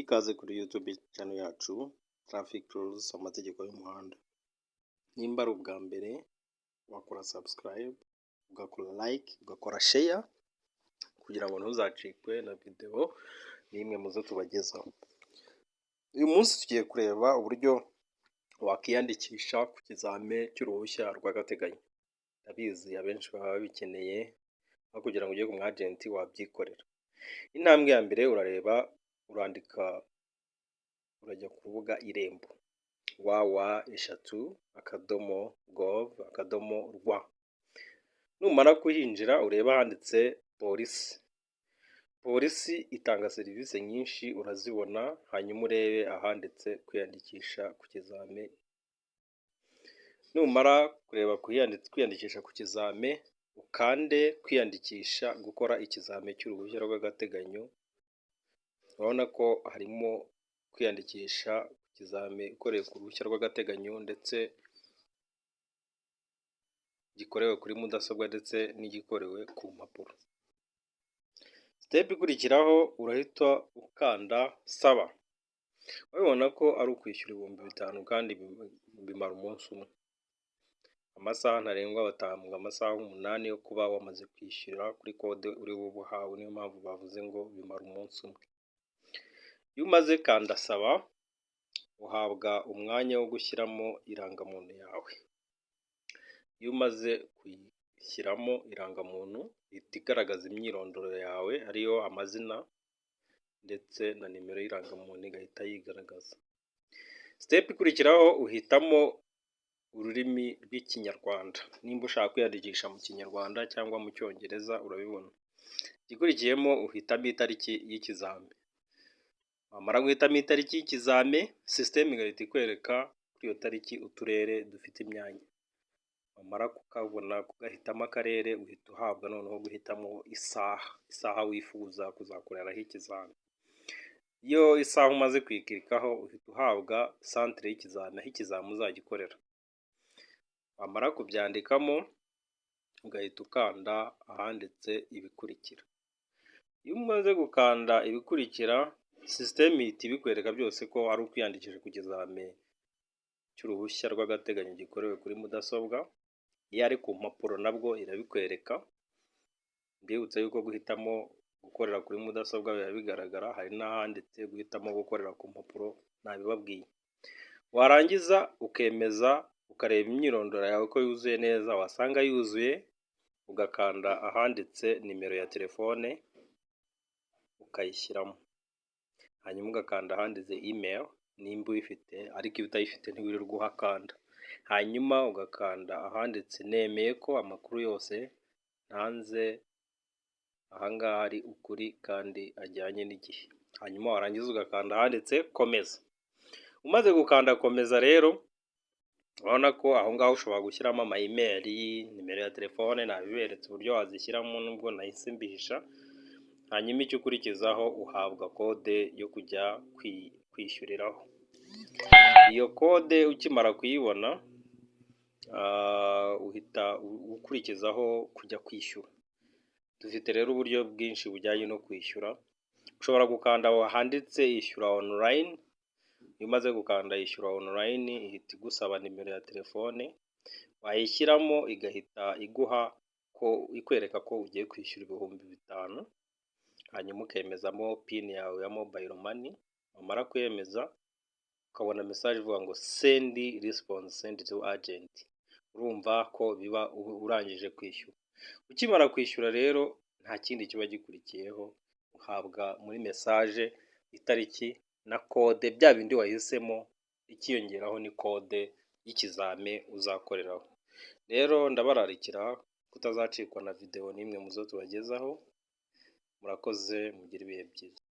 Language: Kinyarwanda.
Ikaze kuri YouTube channel yacu Traffic Rules, amategeko y'umuhanda. Nimba ari ubwa mbere wakora subscribe, ugakora like, ugakora share kugira ngo ntuzacikwe na video nimwe muzo tubagezaho. Uyu munsi tugiye kureba uburyo wakwiyandikisha ku kizame cy'uruhushya rw'agateganyo. Ndabizi abenshi baba babikeneye aho kugira ngo ujye ku agent wabyikorera. Intambwe ya mbere urajya ku rubuga irembo www.gov.rw. Numara kuhinjira ureba handitse Polisi. Polisi itanga serivisi nyinshi urazibona, hanyuma urebe ahanditse kwiyandikisha ku kizame. Numara kureba kwiyandikisha ku kizame, ukande kwiyandikisha gukora ikizame cy'uruhushya rw'agateganyo. Urabona ko harimo kwiyandikisha ku kizame ukoreye ku ruhushya rw'agateganyo, ndetse gikorewe kuri mudasobwa ndetse n'igikorewe ku mpapuro. Step ikurikiraho urahita ukanda saba. Urabona ko ari ukwishyura 5,000 kandi bimara umunsi umwe. Amasaha ntarengwa batanga amasaha 8 yo kuba wamaze kwishyura kuri kode uri buhawe, niyo mpamvu bavuze ngo bimara umunsi umwe. Iyo umaze kanda saba uhabwa umwanya wo gushyiramo irangamuntu yawe. Iyo umaze kuyishyiramo irangamuntu ihita igaragaza imyirondoro yawe, ariyo amazina ndetse na nimero y'irangamuntu igahita yigaragaza. Step ikurikiraho uhitamo ururimi rw'ikinyarwanda. Nimba ushaka kwiyandikisha mu kinyarwanda cyangwa mu cyongereza urabibona. Igikurikiyemo uhitamo itariki y'ikizame. Wamara guhitamo itariki y'ikizame, system igahita ikwereka kuri iyo tariki uturere dufite imyanya. Wamara kukabona kugahitamo akarere, uhita uhabwa noneho guhitamo isaha wifuza kuzakoreraho ikizame. Iyo isaha umaze kwikirikaho uhita uhabwa centre y'ikizame, aho ikizame uzagikorera. Wamara kubyandikamo ugahita ukanda ahanditse ibikurikira. Iyo umaze gukanda ibikurikira, system ihita ibikwereka byose ko ari ukwiyandikisha ku kizame cy'uruhushya rw'agateganyo gikorewe kuri mudasobwa. Iyo ari ku mpapuro nabwo irabikwereka. Mbibutsa yuko guhitamo gukorera kuri mudasobwa biba bigaragara, hari n'ahanditse guhitamo gukorera ku mpapuro nabibabwiye. Warangiza ukemeza ukareba imyirondoro yawe ko yuzuye neza, wasanga yuzuye ugakanda ahanditse nimero ya telefone ukayishyiramo. Hanyuma ugakanda ahanditse email nimba uyifite, ariko iyo utayifite ntiwirirwa uhakanda. Hanyuma ugakanda ahanditse nemeye ko amakuru yose ntanze ahangaha ari ukuri kandi ajyanye n'igihe. Hanyuma warangiza ugakanda ahanditse komeza. Umaze gukanda komeza rero, urabona ko aho ngaho ushobora gushyiramo ama email, nimero ya telefone nabiberetse uburyo wazishyiramo nubwo nahise mbihisha. Hanyuma icyo ukurikizaho uhabwa kode yo kujya kwishyuriraho. Iyo kode ukimara kuyibona uhita ukurikizaho kujya kwishyura. Dufite rero uburyo bwinshi bujyanye no kwishyura. Ushobora gukanda aho handitse ishyura online. Iyo umaze gukanda ishyura online ihita igusaba nimero ya telefone, wayishyiramo igahita iguha ko ikwereka ko ugiye kwishyura 5,000. Hanyuma ukemezamo pin yawe ya mobile money. Wamara kwemeza ukabona message ivuga ngo send response send to agent. Urumva ko biba urangije kwishyura. Ukimara kwishyura rero nta kindi kiba gikurikiyeho, uhabwa muri message itariki na kode bya bindi wahisemo, ikiyongeraho ni kode y'ikizame uzakoreraho. Rero ndabararikira kutazacikwa na video nimwe muzo tubagezaho. Murakoze, mugire ibihe byiza.